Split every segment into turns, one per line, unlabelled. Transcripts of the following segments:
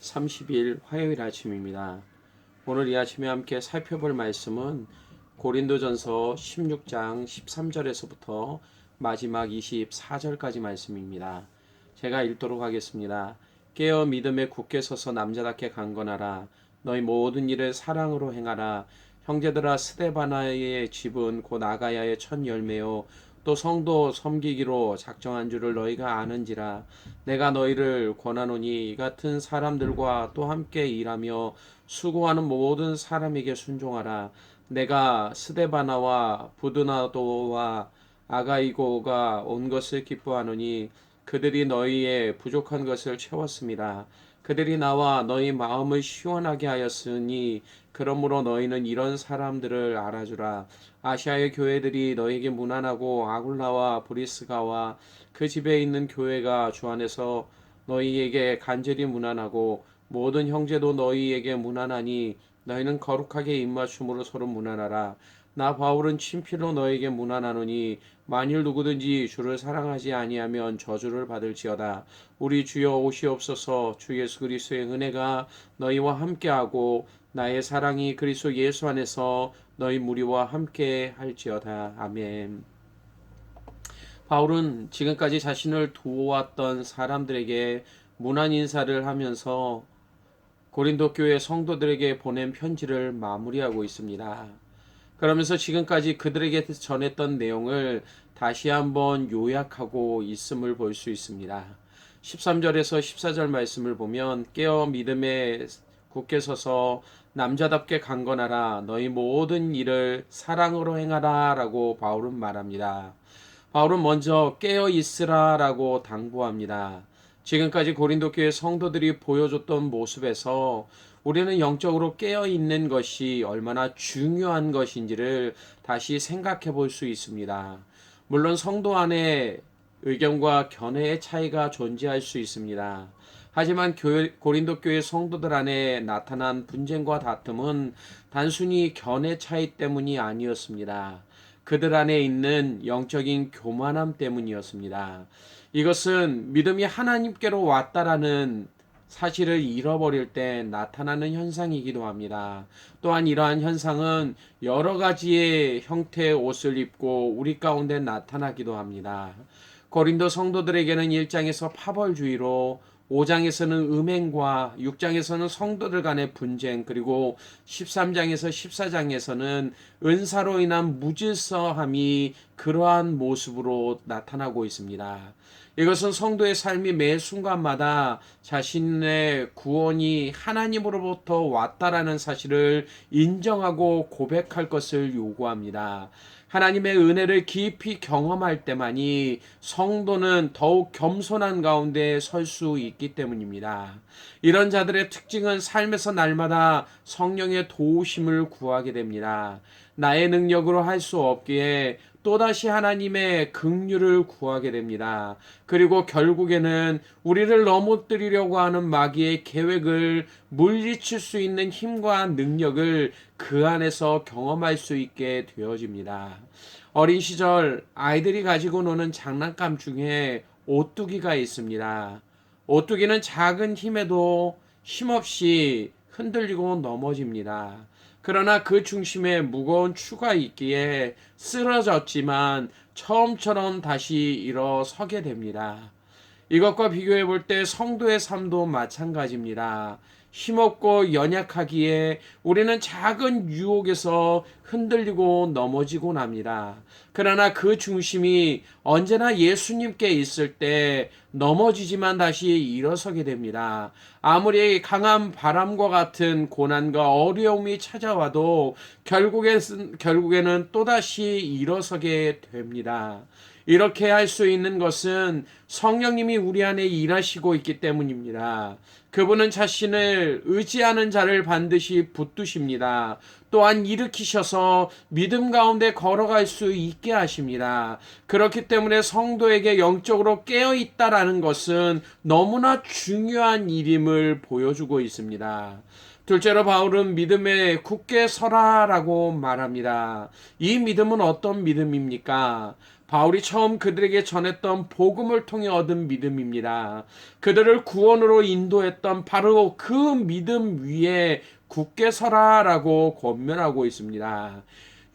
30일 화요일 아침입니다. 오늘 이 아침에 함께 살펴볼 말씀은 고린도전서 16장 13절에서부터 마지막 24절까지 말씀입니다. 제가 읽도록 하겠습니다. 깨어 믿음에 굳게 서서 남자답게 강건하라. 너희 모든 일을 사랑으로 행하라. 형제들아, 스데바나의 집은 곧 아가야의 첫 열매요 또 성도 섬기기로 작정한 줄을 너희가 아는지라. 내가 너희를 권하노니 이 같은 사람들과 또 함께 일하며 수고하는 모든 사람에게 순종하라. 내가 스데바나와 부드나도와 아가이고가 온 것을 기뻐하노니 그들이 너희의 부족한 것을 채웠습니다. 그들이 나와 너희 마음을 시원하게 하였으니 그러므로 너희는 이런 사람들을 알아주라. 아시아의 교회들이 너희에게 무난하고 아굴라와 브리스가와 그 집에 있는 교회가 주 안에서 너희에게 간절히 무난하고 모든 형제도 너희에게 무난하니 너희는 거룩하게 입맞춤으로 서로 무난하라. 나 바울은 친필로 너에게 무난하노니 만일 누구든지 주를 사랑하지 아니하면 저주를 받을지어다. 우리 주여 오시옵소서. 주 예수 그리스도의 은혜가 너희와 함께하고 나의 사랑이 그리스도 예수 안에서 너희 무리와 함께 할지어다. 아멘. 바울은 지금까지 자신을 도왔던 사람들에게 문안 인사를 하면서 고린도 교회 성도들에게 보낸 편지를 마무리하고 있습니다. 그러면서 지금까지 그들에게 전했던 내용을 다시 한번 요약하고 있음을 볼 수 있습니다. 13절에서 14절 말씀을 보면 깨어 믿음에 굳게 서서 남자답게 강건하라. 너희 모든 일을 사랑으로 행하라 라고 바울은 말합니다. 바울은 먼저 깨어 있으라 라고 당부합니다. 지금까지 고린도 교회 성도들이 보여줬던 모습에서 우리는 영적으로 깨어 있는 것이 얼마나 중요한 것인지를 다시 생각해 볼 수 있습니다. 물론 성도 안에 의견과 견해의 차이가 존재할 수 있습니다. 하지만 고린도 교회 성도들 안에 나타난 분쟁과 다툼은 단순히 견해 차이 때문이 아니었습니다. 그들 안에 있는 영적인 교만함 때문이었습니다. 이것은 믿음이 하나님께로 왔다라는 사실을 잃어버릴 때 나타나는 현상이기도 합니다. 또한 이러한 현상은 여러 가지의 형태의 옷을 입고 우리 가운데 나타나기도 합니다. 고린도 성도들에게는 1장에서 파벌주의로 5장에서는 음행과 6장에서는 성도들 간의 분쟁, 그리고 13장에서 14장에서는 은사로 인한 무질서함이 그러한 모습으로 나타나고 있습니다. 이것은 성도의 삶이 매 순간마다 자신의 구원이 하나님으로부터 왔다라는 사실을 인정하고 고백할 것을 요구합니다. 하나님의 은혜를 깊이 경험할 때만이 성도는 더욱 겸손한 가운데 설 수 있기 때문입니다. 이런 자들의 특징은 삶에서 날마다 성령의 도우심을 구하게 됩니다. 나의 능력으로 할 수 없기에 또다시 하나님의 긍휼을 구하게 됩니다. 그리고 결국에는 우리를 넘어뜨리려고 하는 마귀의 계획을 물리칠 수 있는 힘과 능력을 그 안에서 경험할 수 있게 되어집니다. 어린 시절 아이들이 가지고 노는 장난감 중에 오뚜기가 있습니다. 오뚜기는 작은 힘에도 힘없이 흔들리고 넘어집니다. 그러나 그 중심에 무거운 추가 있기에 쓰러졌지만 처음처럼 다시 일어서게 됩니다. 이것과 비교해 볼 때 성도의 삶도 마찬가지입니다. 힘없고 연약하기에 우리는 작은 유혹에서 흔들리고 넘어지곤 합니다. 그러나 그 중심이 언제나 예수님께 있을 때 넘어지지만 다시 일어서게 됩니다. 아무리 강한 바람과 같은 고난과 어려움이 찾아와도 결국에는 또다시 일어서게 됩니다. 이렇게 할 수 있는 것은 성령님이 우리 안에 일하시고 있기 때문입니다. 그분은 자신을 의지하는 자를 반드시 붙드십니다. 또한 일으키셔서 믿음 가운데 걸어갈 수 있게 하십니다. 그렇기 때문에 성도에게 영적으로 깨어 있다라는 것은 너무나 중요한 일임을 보여주고 있습니다. 둘째로 바울은 믿음에 굳게 서라라고 말합니다. 이 믿음은 어떤 믿음입니까? 바울이 처음 그들에게 전했던 복음을 통해 얻은 믿음입니다. 그들을 구원으로 인도했던 바로 그 믿음 위에 굳게 서라라고 권면하고 있습니다.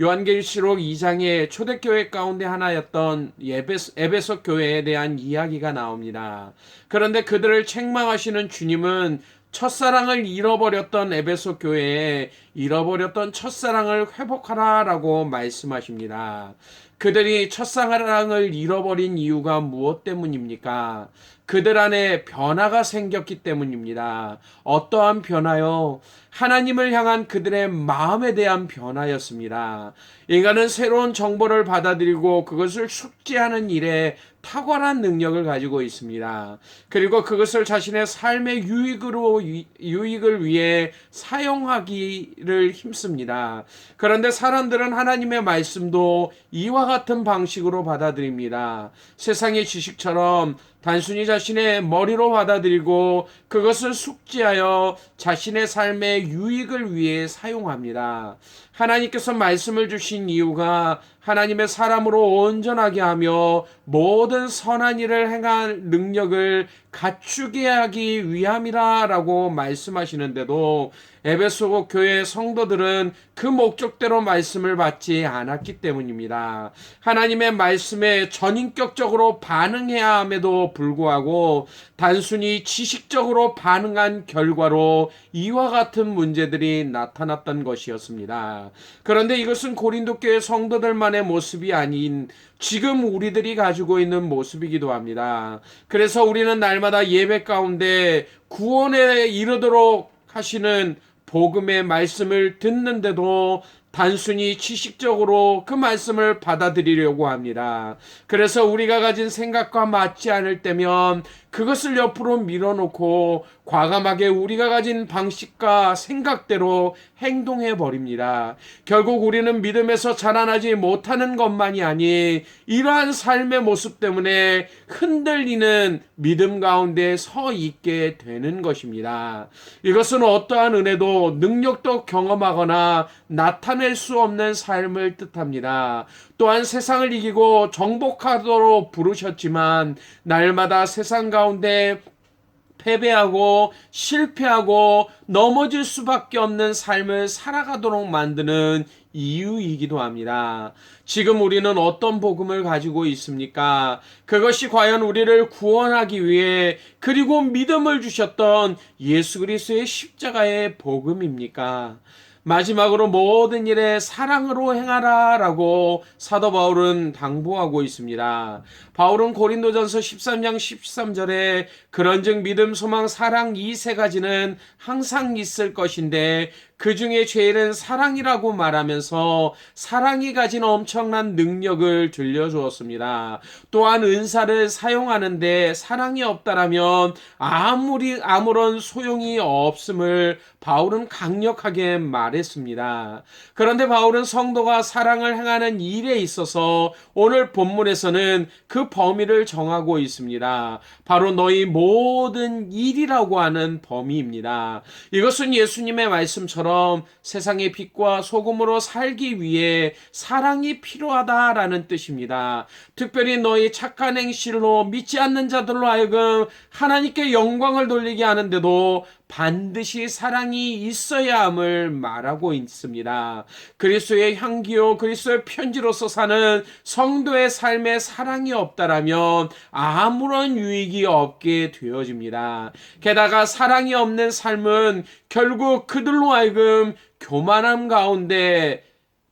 요한계시록 2장의 초대교회 가운데 하나였던 에베소 교회에 대한 이야기가 나옵니다. 그런데 그들을 책망하시는 주님은 첫사랑을 잃어버렸던 에베소 교회에 잃어버렸던 첫사랑을 회복하라라고 말씀하십니다. 그들이 첫사랑을 잃어버린 이유가 무엇 때문입니까? 그들 안에 변화가 생겼기 때문입니다. 어떠한 변화요? 하나님을 향한 그들의 마음에 대한 변화였습니다. 인간은 새로운 정보를 받아들이고 그것을 숙지하는 일에 탁월한 능력을 가지고 있습니다. 그리고 그것을 자신의 삶의 유익을 위해 사용하기를 힘씁니다. 그런데 사람들은 하나님의 말씀도 이와 같은 방식으로 받아들입니다. 세상의 지식처럼 단순히 자신의 머리로 받아들이고 그것을 숙지하여 자신의 삶의 유익을 위해 사용합니다. 하나님께서 말씀을 주신 이유가 하나님의 사람으로 온전하게 하며 모든 선한 일을 행할 능력을 갖추게 하기 위함이라라고 말씀하시는데도 에베소 교회 성도들은 그 목적대로 말씀을 받지 않았기 때문입니다. 하나님의 말씀에 전인격적으로 반응해야 함에도 불구하고 단순히 지식적으로 반응한 결과로 이와 같은 문제들이 나타났던 것이었습니다. 그런데 이것은 고린도 교회 성도들만의 모습이 아닌 지금 우리들이 가지고 있는 모습이기도 합니다. 그래서 우리는 날마다 예배 가운데 구원에 이르도록 하시는 복음의 말씀을 듣는데도 단순히 지식적으로 그 말씀을 받아들이려고 합니다. 그래서 우리가 가진 생각과 맞지 않을 때면 그것을 옆으로 밀어놓고 과감하게 우리가 가진 방식과 생각대로 행동해 버립니다. 결국 우리는 믿음에서 자라나지 못하는 것만이 아닌 이러한 삶의 모습 때문에 흔들리는 믿음 가운데 서 있게 되는 것입니다. 이것은 어떠한 은혜도 능력도 경험하거나 나타낼 수 없는 삶을 뜻합니다. 또한 세상을 이기고 정복하도록 부르셨지만 날마다 세상 가운데 패배하고 실패하고 넘어질 수밖에 없는 삶을 살아가도록 만드는 이유이기도 합니다. 지금 우리는 어떤 복음을 가지고 있습니까? 그것이 과연 우리를 구원하기 위해 그리고 믿음을 주셨던 예수 그리스도의 십자가의 복음입니까? 마지막으로 모든 일에 사랑으로 행하라 라고 사도 바울은 당부하고 있습니다. 바울은 고린도전서 13장 13절에 그런즉 믿음, 소망, 사랑 이 세 가지는 항상 있을 것인데 그 중에 제일은 사랑이라고 말하면서 사랑이 가진 엄청난 능력을 들려주었습니다. 또한 은사를 사용하는데 사랑이 없다라면 아무런 소용이 없음을 바울은 강력하게 말했습니다. 그런데 바울은 성도가 사랑을 행하는 일에 있어서 오늘 본문에서는 그 범위를 정하고 있습니다. 바로 너희 모든 일이라고 하는 범위입니다. 이것은 예수님의 말씀처럼 세상의 빛과 소금으로 살기 위해 사랑이 필요하다라는 뜻입니다. 특별히 너희 착한 행실로 믿지 않는 자들로 하여금 하나님께 영광을 돌리게 하는데도 반드시 사랑이 있어야 함을 말하고 있습니다. 그리스도의 향기요 그리스도의 편지로서 사는 성도의 삶에 사랑이 없다라면 아무런 유익이 없게 되어집니다. 게다가 사랑이 없는 삶은 결국 그들로 하여금 교만함 가운데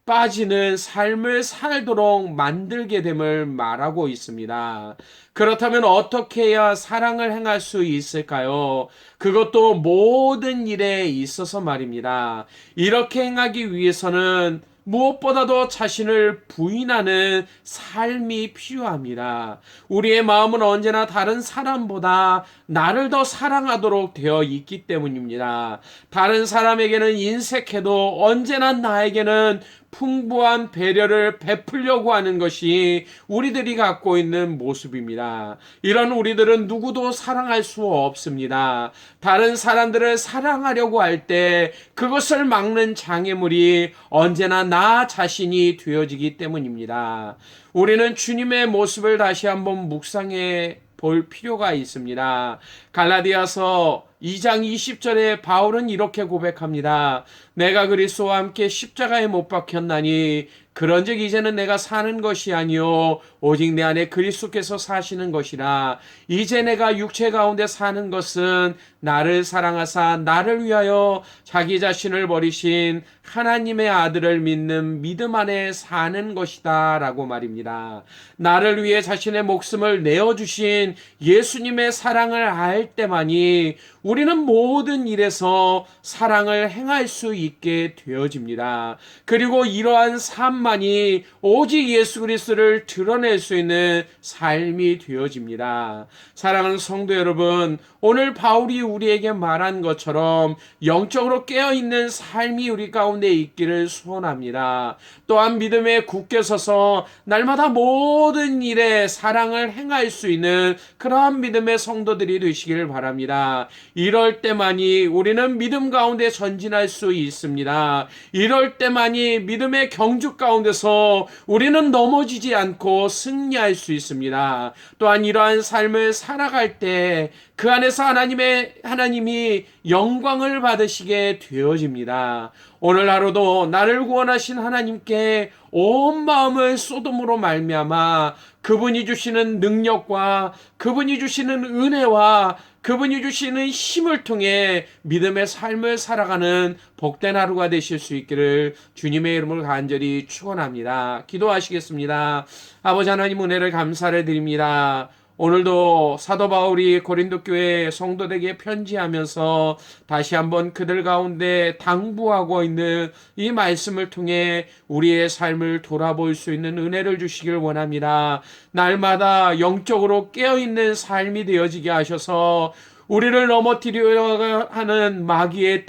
빠지는 삶을 살도록 만들게 됨을 말하고 있습니다. 그렇다면 어떻게 해야 사랑을 행할 수 있을까요? 그것도 모든 일에 있어서 말입니다. 이렇게 행하기 위해서는 무엇보다도 자신을 부인하는 삶이 필요합니다. 우리의 마음은 언제나 다른 사람보다 나를 더 사랑하도록 되어 있기 때문입니다. 다른 사람에게는 인색해도 언제나 나에게는 풍부한 배려를 베풀려고 하는 것이 우리들이 갖고 있는 모습입니다. 이런 우리들은 누구도 사랑할 수 없습니다. 다른 사람들을 사랑하려고 할 때 그것을 막는 장애물이 언제나 나 자신이 되어지기 때문입니다. 우리는 주님의 모습을 다시 한번 묵상해 볼 필요가 있습니다. 갈라디아서 2장 20절에 바울은 이렇게 고백합니다. 내가 그리스도와 함께 십자가에 못 박혔나니 그런즉 이제는 내가 사는 것이 아니요 오직 내 안에 그리스도께서 사시는 것이라. 이제 내가 육체 가운데 사는 것은 나를 사랑하사 나를 위하여 자기 자신을 버리신 하나님의 아들을 믿는 믿음 안에 사는 것이다 라고 말입니다. 나를 위해 자신의 목숨을 내어주신 예수님의 사랑을 알 때만이 우리는 모든 일에서 사랑을 행할 수 있게 되어집니다. 그리고 이러한 삶만이 오직 예수 그리스도를 드러낼 수 있는 삶이 되어집니다. 사랑하는 성도 여러분, 오늘 바울이 우리에게 말한 것처럼 영적으로 깨어있는 삶이 우리 가운데 있기를 소원합니다. 또한 믿음에 굳게 서서 날마다 모든 일에 사랑을 행할 수 있는 그러한 믿음의 성도들이 되시길 바랍니다. 이럴 때만이 우리는 믿음 가운데 전진할 수 있습니다. 이럴 때만이 믿음의 경주 가운데서 우리는 넘어지지 않고 승리할 수 있습니다. 또한 이러한 삶을 살아갈 때 그 안에서 하나님이 영광을 받으시게 되어집니다. 오늘 하루도 나를 구원하신 하나님께 온 마음을 쏟음으로 말미암아 그분이 주시는 능력과 그분이 주시는 은혜와 그분이 주시는 힘을 통해 믿음의 삶을 살아가는 복된 하루가 되실 수 있기를 주님의 이름으로 간절히 축원합니다. 기도하시겠습니다. 아버지 하나님, 은혜를 감사를 드립니다. 오늘도 사도 바울이 고린도 교회 성도들에게 편지하면서 다시 한번 그들 가운데 당부하고 있는 이 말씀을 통해 우리의 삶을 돌아볼 수 있는 은혜를 주시길 원합니다. 날마다 영적으로 깨어있는 삶이 되어지게 하셔서 우리를 넘어뜨리려 하는 마귀의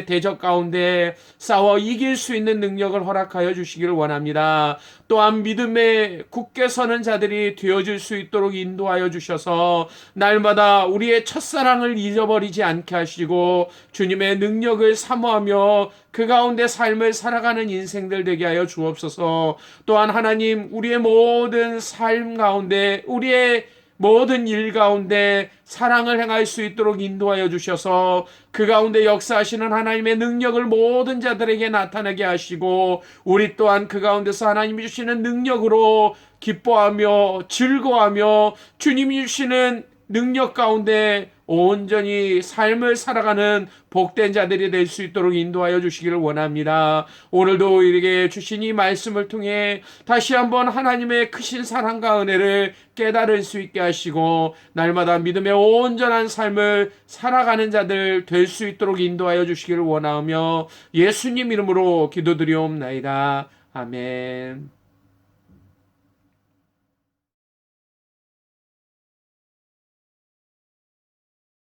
대적 가운데 싸워 이길 수 있는 능력을 허락하여 주시기를 원합니다. 또한 믿음에 굳게 서는 자들이 되어질 수 있도록 인도하여 주셔서 날마다 우리의 첫사랑을 잊어버리지 않게 하시고 주님의 능력을 사모하며 그 가운데 삶을 살아가는 인생들 되게 하여 주옵소서. 또한 하나님, 우리의 모든 삶 가운데 우리의 모든 일 가운데 사랑을 행할 수 있도록 인도하여 주셔서 그 가운데 역사하시는 하나님의 능력을 모든 자들에게 나타나게 하시고 우리 또한 그 가운데서 하나님이 주시는 능력으로 기뻐하며 즐거워하며 주님이 주시는 능력 가운데 온전히 삶을 살아가는 복된 자들이 될 수 있도록 인도하여 주시기를 원합니다. 오늘도 우리에게 주신 이 말씀을 통해 다시 한번 하나님의 크신 사랑과 은혜를 깨달을 수 있게 하시고 날마다 믿음의 온전한 삶을 살아가는 자들 될 수 있도록 인도하여 주시기를 원하며 예수님 이름으로 기도드리옵나이다. 아멘.